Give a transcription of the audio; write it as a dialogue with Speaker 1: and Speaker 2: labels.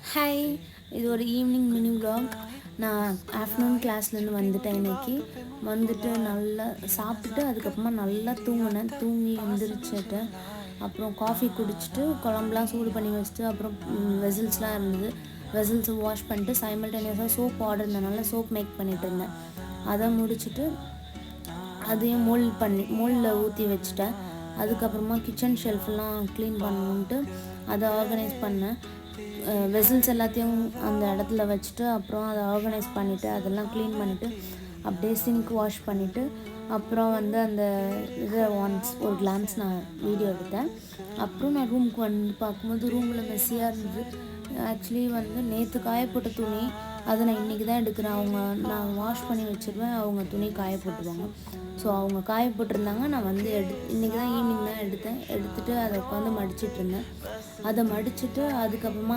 Speaker 1: Hi, இது ஒரு evening mini vlog. நான் ஆஃப்டர்நூன் கிளாஸ்லேருந்து வந்துட்டேன். இன்னைக்கு வந்துட்டு நல்லா சாப்பிட்டுட்டு அதுக்கப்புறமா நல்லா தூங்கினேன். தூங்கி எழுந்திரிச்சிட்டேன். அப்புறம் காஃபி குடிச்சிட்டு குழம்புலாம் சூடு பண்ணி வச்சுட்டு அப்புறம் வெசல்ஸ்லாம் இருந்தது. வெசல்ஸை வாஷ் பண்ணிட்டு சைமல்டேனியஸாக சோப் ஆர்டர் இருந்தனால சோப் மேக் பண்ணிகிட்டு இருந்தேன். அதை முடிச்சுட்டு அதையும் மோல்டில் ஊற்றி வச்சுட்டேன். அதுக்கப்புறமா கிச்சன் ஷெல்ஃபெல்லாம் க்ளீன் பண்ணணுன்ட்டு அதை ஆர்கனைஸ் பண்ணேன். வெசல்ஸ் எல்லாத்தையும் அந்த இடத்துல வச்சுட்டு அப்புறம் அதை ஆர்கனைஸ் பண்ணிவிட்டு அதெல்லாம் க்ளீன் பண்ணிவிட்டு அப்படியே சிங்க் வாஷ் பண்ணிவிட்டு அப்புறம் அந்த இதை ஒரு கிளான்ஸ் நான் வீடியோ எடுத்தேன். அப்புறம் நான் ரூமுக்கு வந்து பார்க்கும்போது ரூமில் மெஸ்ஸியாக இருந்தது. ஆக்சுவலி நேற்று காயப்போட்ட துணி அதை நான் இன்றைக்கி தான் எடுக்கிறேன். நான் வாஷ் பண்ணி வச்சுருவேன், அவங்க துணி காய போட்டுருவாங்க. ஸோ அவங்க காய போட்டிருந்தாங்க. நான் இன்றைக்கி தான் ஈவினிங் தான் எடுத்துகிட்டு அதை உட்காந்து மடிச்சிட்ருந்தேன். அதை மடிச்சுட்டு அதுக்கப்புறமா